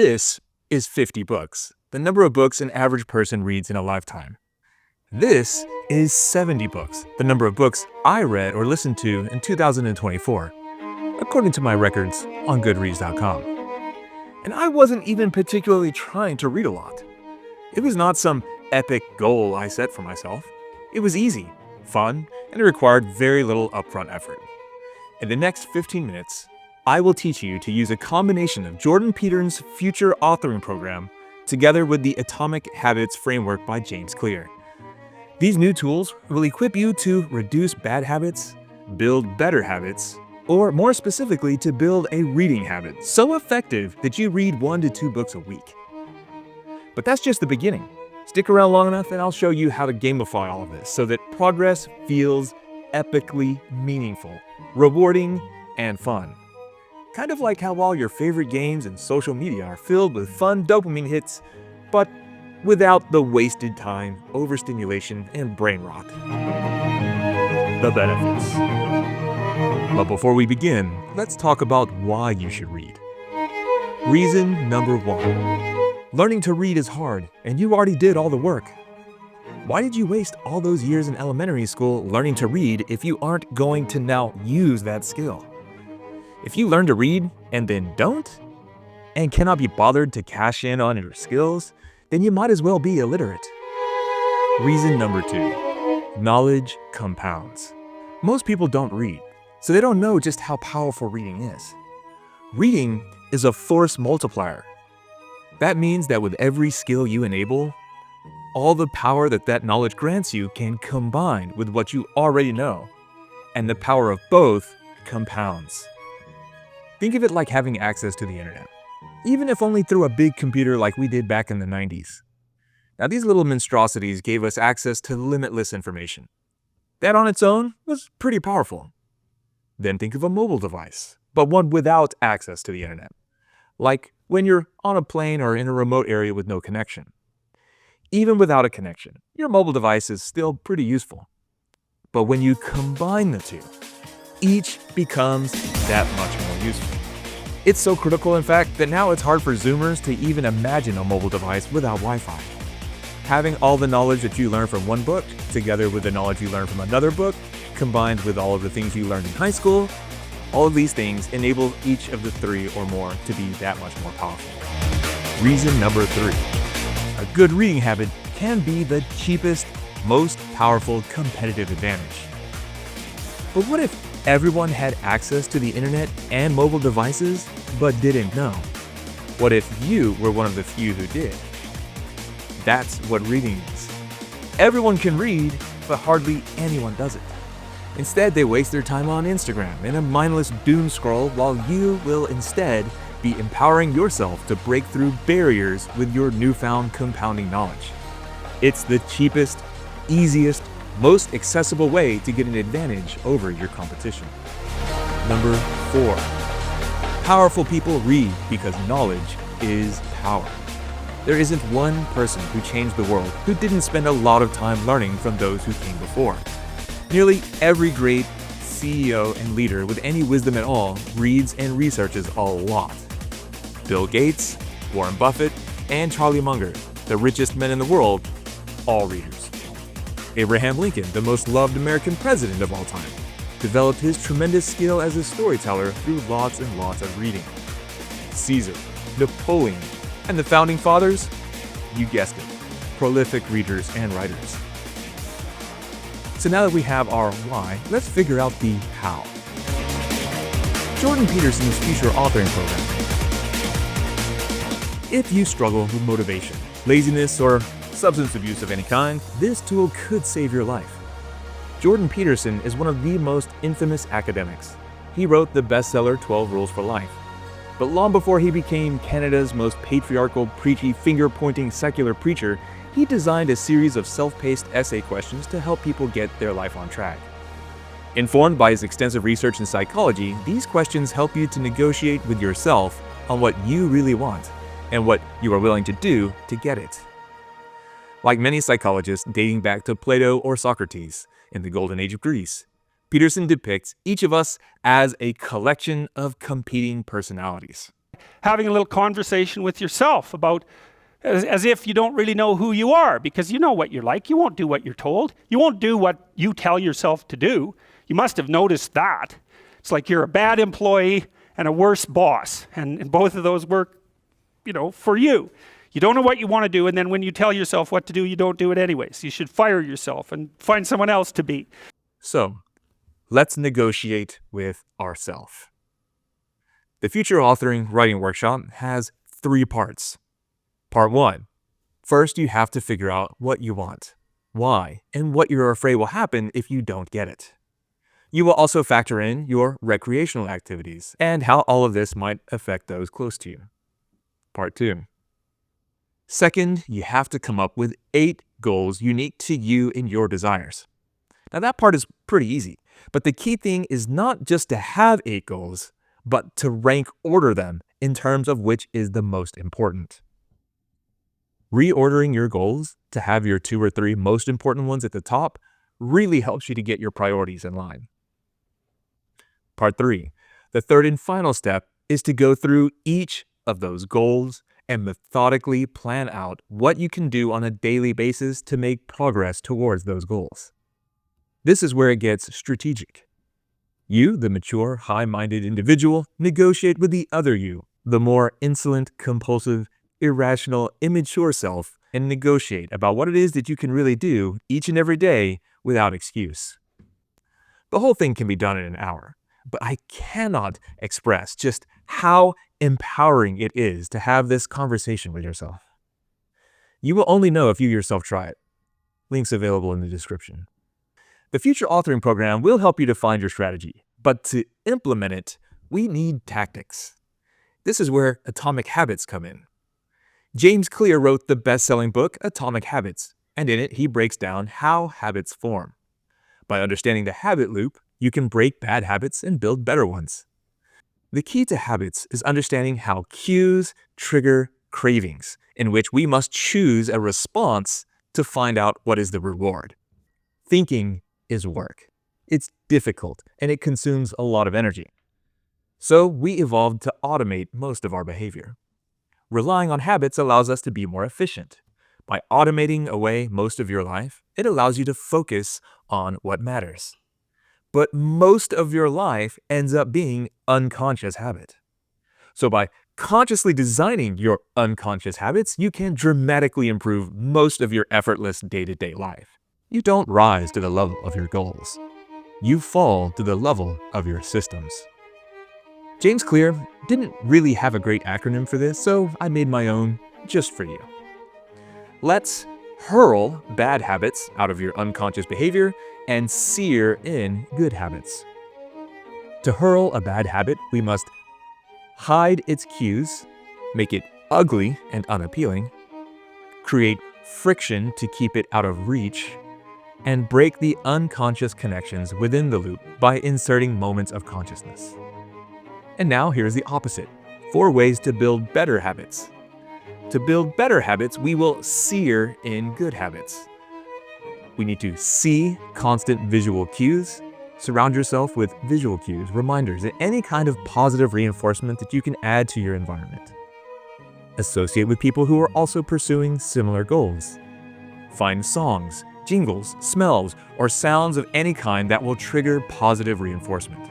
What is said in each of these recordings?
This is 50 books, the number of books an average person reads in a lifetime. This is 70 books, the number of books I read or listened to in 2024, according to my records on Goodreads.com. And I wasn't even particularly trying to read a lot. It was not some epic goal I set for myself. It was easy, fun, and it required very little upfront effort. In the next 15 minutes, I will teach you to use a combination of Jordan Peterson's future authoring program together with the Atomic Habits framework by James Clear. These new tools will equip you to reduce bad habits, build better habits, or more specifically to build a reading habit so effective that you read 1 to 2 books a week. But that's just the beginning. Stick around long enough and I'll show you how to gamify all of this so that progress feels epically meaningful, rewarding, and fun. Kind of like how all your favorite games and social media are filled with fun dopamine hits, but without the wasted time, overstimulation, and brain rot. The benefits. But before we begin, let's talk about why you should read. Reason number 1. Learning to read is hard, and you already did all the work. Why did you waste all those years in elementary school learning to read if you aren't going to now use that skill? If you learn to read and then don't, and cannot be bothered to cash in on your skills, then you might as well be illiterate. Reason number 2. Knowledge compounds. Most people don't read, so they don't know just how powerful reading is. Reading is a force multiplier. That means that with every skill you enable, all the power that knowledge grants you can combine with what you already know, and the power of both compounds. Think of it like having access to the internet, even if only through a big computer like we did back in the 90s. Now, these little monstrosities gave us access to limitless information. That on its own was pretty powerful. Then think of a mobile device, but one without access to the internet, like when you're on a plane or in a remote area with no connection. Even without a connection, your mobile device is still pretty useful. But when you combine the two, each becomes that much more useful. It's so critical, in fact, that now it's hard for Zoomers to even imagine a mobile device without Wi-Fi. Having all the knowledge that you learn from one book, together with the knowledge you learn from another book, combined with all of the things you learned in high school, all of these things enable each of the 3 or more to be that much more powerful. Reason number 3. A good reading habit can be the cheapest, most powerful competitive advantage. But what if everyone had access to the internet and mobile devices, but didn't know? What if you were one of the few who did? That's what reading is. Everyone can read, but hardly anyone does it. Instead, they waste their time on Instagram in a mindless doom scroll while you will instead be empowering yourself to break through barriers with your newfound compounding knowledge. It's the cheapest, easiest, most accessible way to get an advantage over your competition. Number 4. Powerful people read because knowledge is power. There isn't one person who changed the world who didn't spend a lot of time learning from those who came before. Nearly every great CEO and leader with any wisdom at all reads and researches a lot. Bill Gates, Warren Buffett, and Charlie Munger, the richest men in the world, all readers. Abraham Lincoln, the most loved American president of all time, developed his tremendous skill as a storyteller through lots and lots of reading. Caesar, Napoleon, and the founding fathers, you guessed it, prolific readers and writers. So now that we have our why, let's figure out the how. Jordan Peterson's future authoring program. If you struggle with motivation, laziness, or substance abuse of any kind, this tool could save your life. Jordan Peterson is one of the most infamous academics. He wrote the bestseller 12 Rules for Life. But long before he became Canada's most patriarchal, preachy, finger-pointing secular preacher, he designed a series of self-paced essay questions to help people get their life on track. Informed by his extensive research in psychology, these questions help you to negotiate with yourself on what you really want and what you are willing to do to get it. Like many psychologists dating back to Plato or Socrates in the Golden Age of Greece, Peterson depicts each of us as a collection of competing personalities. having a little conversation with yourself about, as if you don't really know who you are, because you know what you're like. You won't do what you're told. You won't do what you tell yourself to do. You must have noticed that. It's like you're a bad employee and a worse boss, and both of those work, for you. You don't know what you want to do, and then when you tell yourself what to do, you don't do it anyways. You should fire yourself and find someone else to be. So, let's negotiate with ourselves. The Future Authoring Writing Workshop has 3 parts. Part 1. First, you have to figure out what you want, why, and what you're afraid will happen if you don't get it. You will also factor in your recreational activities and how all of this might affect those close to you. Part 2. Second, you have to come up with 8 goals unique to you and your desires. Now that part is pretty easy, but the key thing is not just to have 8 goals, but to rank order them in terms of which is the most important. Reordering your goals to have your 2 or 3 most important ones at the top really helps you to get your priorities in line. Part 3. The third and final step is to go through each of those goals and methodically plan out what you can do on a daily basis to make progress towards those goals. This is where it gets strategic. You, the mature, high-minded individual, negotiate with the other you, the more insolent, compulsive, irrational, immature self, and negotiate about what it is that you can really do each and every day without excuse. The whole thing can be done in an hour, but I cannot express just how empowering it is to have this conversation with yourself. You will only know if you yourself try it. Links available in the description. The Future Authoring Program will help you to find your strategy, but to implement it, we need tactics. This is where Atomic Habits come in. James Clear wrote the best-selling book, Atomic Habits, and in it he breaks down how habits form. By understanding the habit loop, you can break bad habits and build better ones. The key to habits is understanding how cues trigger cravings, in which we must choose a response to find out what is the reward. Thinking is work. It's difficult, and it consumes a lot of energy. So we evolved to automate most of our behavior. Relying on habits allows us to be more efficient. By automating away most of your life, it allows you to focus on what matters. But most of your life ends up being unconscious habit. So by consciously designing your unconscious habits, you can dramatically improve most of your effortless day-to-day life. You don't rise to the level of your goals. You fall to the level of your systems. James Clear didn't really have a great acronym for this, so I made my own just for you. Let's hurl bad habits out of your unconscious behavior and sear in good habits. To hurl a bad habit, we must hide its cues, make it ugly and unappealing, create friction to keep it out of reach, and break the unconscious connections within the loop by inserting moments of consciousness. And now here's the opposite. 4 ways to build better habits. To build better habits, we will sear in good habits. We need to see constant visual cues. Surround yourself with visual cues, reminders, and any kind of positive reinforcement that you can add to your environment. Associate with people who are also pursuing similar goals. Find songs, jingles, smells, or sounds of any kind that will trigger positive reinforcement.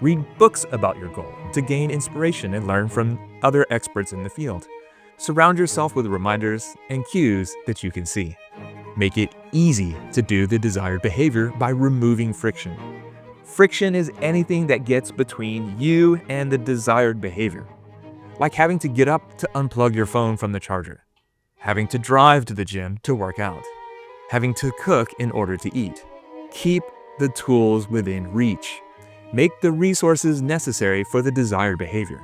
Read books about your goal to gain inspiration and learn from other experts in the field. Surround yourself with reminders and cues that you can see. Make it easy to do the desired behavior by removing friction. Friction is anything that gets between you and the desired behavior. Like having to get up to unplug your phone from the charger, having to drive to the gym to work out, having to cook in order to eat. Keep the tools within reach. Make the resources necessary for the desired behavior.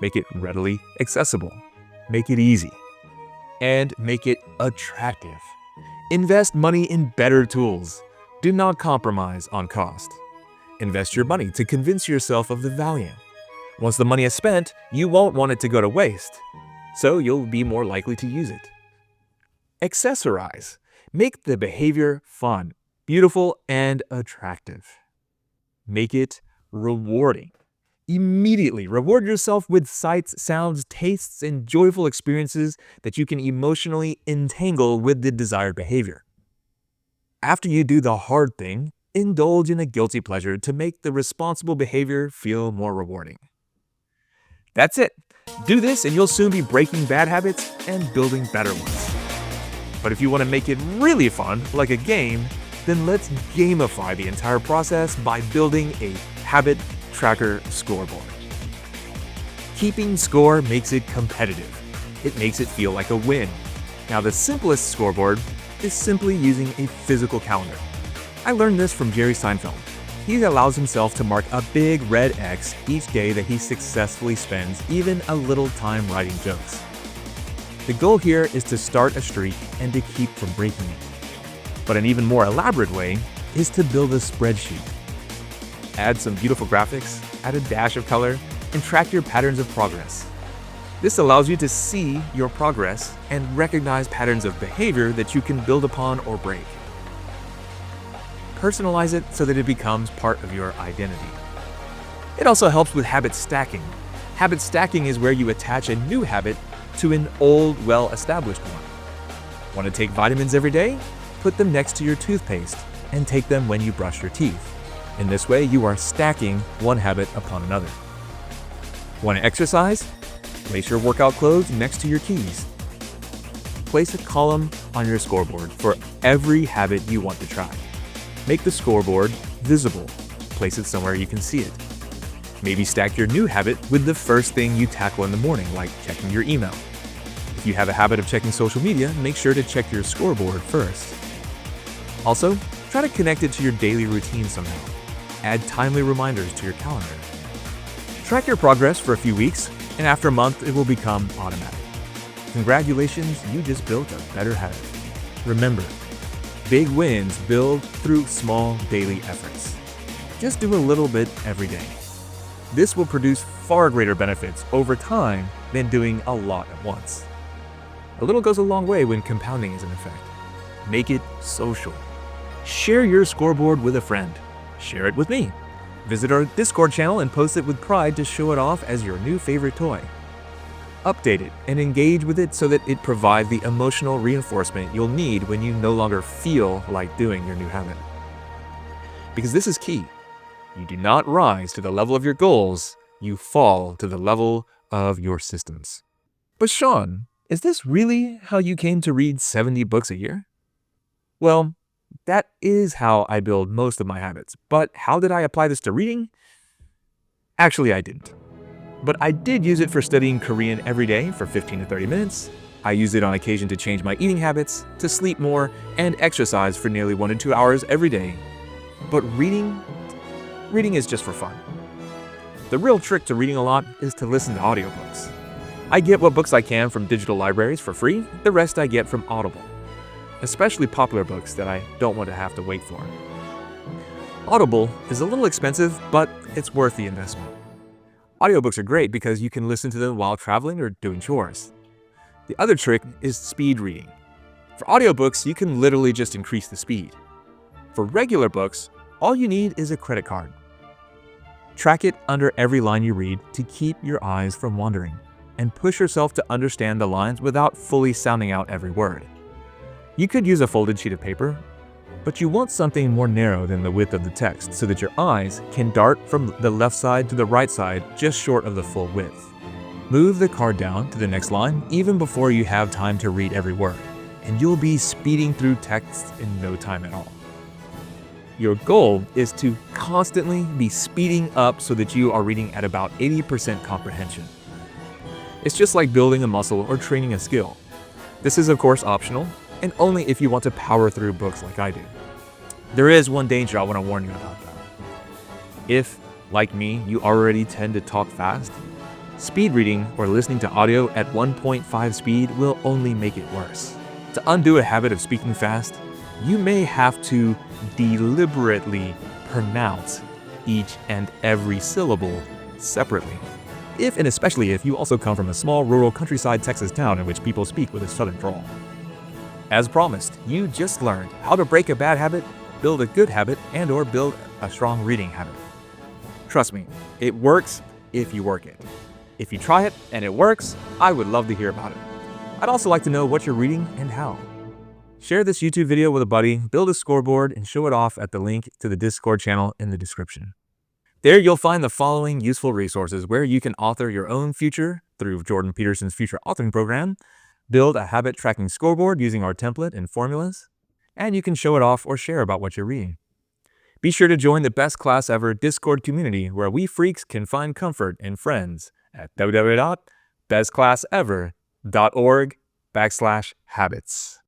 Make it readily accessible. Make it easy. And make it attractive. Invest money in better tools. Do not compromise on cost. Invest your money to convince yourself of the value. Once the money is spent, you won't want it to go to waste, so you'll be more likely to use it. Accessorize. Make the behavior fun, beautiful, and attractive. Make it rewarding. Immediately reward yourself with sights, sounds, tastes, and joyful experiences that you can emotionally entangle with the desired behavior. After you do the hard thing, indulge in a guilty pleasure to make the responsible behavior feel more rewarding. That's it. Do this and you'll soon be breaking bad habits and building better ones. But if you want to make it really fun, like a game, then let's gamify the entire process by building a Habit Tracker Scoreboard. Keeping score makes it competitive. It makes it feel like a win. Now, the simplest scoreboard is simply using a physical calendar. I learned this from Jerry Seinfeld. He allows himself to mark a big red X each day that he successfully spends even a little time writing jokes. The goal here is to start a streak and to keep from breaking it. But an even more elaborate way is to build a spreadsheet. Add some beautiful graphics, add a dash of color, and track your patterns of progress. This allows you to see your progress and recognize patterns of behavior that you can build upon or break. Personalize it so that it becomes part of your identity. It also helps with habit stacking. Habit stacking is where you attach a new habit to an old, well-established one. Want to take vitamins every day? Put them next to your toothpaste and take them when you brush your teeth. In this way, you are stacking one habit upon another. Want to exercise? Place your workout clothes next to your keys. Place a column on your scoreboard for every habit you want to try. Make the scoreboard visible. Place it somewhere you can see it. Maybe stack your new habit with the first thing you tackle in the morning, like checking your email. If you have a habit of checking social media, make sure to check your scoreboard first. Also, try to connect it to your daily routine somehow. Add timely reminders to your calendar. Track your progress for a few weeks, and after a month, it will become automatic. Congratulations, you just built a better habit. Remember, big wins build through small daily efforts. Just do a little bit every day. This will produce far greater benefits over time than doing a lot at once. A little goes a long way when compounding is in effect. Make it social. Share your scoreboard with a friend. Share it with me. Visit our Discord channel and post it with pride to show it off as your new favorite toy. Update it and engage with it so that it provides the emotional reinforcement you'll need when you no longer feel like doing your new habit. Because this is key. You do not rise to the level of your goals, you fall to the level of your systems. But Sean, is this really how you came to read 70 books a year? Well, that is how I build most of my habits, but how did I apply this to reading? Actually, I didn't. But I did use it for studying Korean every day for 15 to 30 minutes. I used it on occasion to change my eating habits, to sleep more, and exercise for nearly 1 to 2 hours every day. But reading is just for fun. The real trick to reading a lot is to listen to audiobooks. I get what books I can from digital libraries for free, the rest I get from Audible. Especially popular books that I don't want to have to wait for. Audible is a little expensive, but it's worth the investment. Audiobooks are great because you can listen to them while traveling or doing chores. The other trick is speed reading. For audiobooks, you can literally just increase the speed. For regular books, all you need is a credit card. Track it under every line you read to keep your eyes from wandering, and push yourself to understand the lines without fully sounding out every word. You could use a folded sheet of paper, but you want something more narrow than the width of the text so that your eyes can dart from the left side to the right side just short of the full width. Move the card down to the next line even before you have time to read every word, and you'll be speeding through text in no time at all. Your goal is to constantly be speeding up so that you are reading at about 80% comprehension. It's just like building a muscle or training a skill. This is of course optional, and only if you want to power through books like I do. There is one danger I want to warn you about though. If, like me, you already tend to talk fast, speed reading or listening to audio at 1.5 speed will only make it worse. To undo a habit of speaking fast, you may have to deliberately pronounce each and every syllable separately. If and especially if you also come from a small rural countryside Texas town in which people speak with a southern drawl. As promised, you just learned how to break a bad habit, build a good habit, and/or build a strong reading habit. Trust me, it works, if you work it. If you try it and it works, I would love to hear about it. I'd also like to know what you're reading and how. Share this YouTube video with a buddy, build a scoreboard, and show it off at the link to the Discord channel in the description. There you'll find the following useful resources where you can author your own future through Jordan Peterson's future authoring program, build a habit tracking scoreboard using our template and formulas, and you can show it off or share about what you're reading. Be sure to join the Best Class Ever Discord community where we freaks can find comfort in friends at www.bestclassever.org/habits.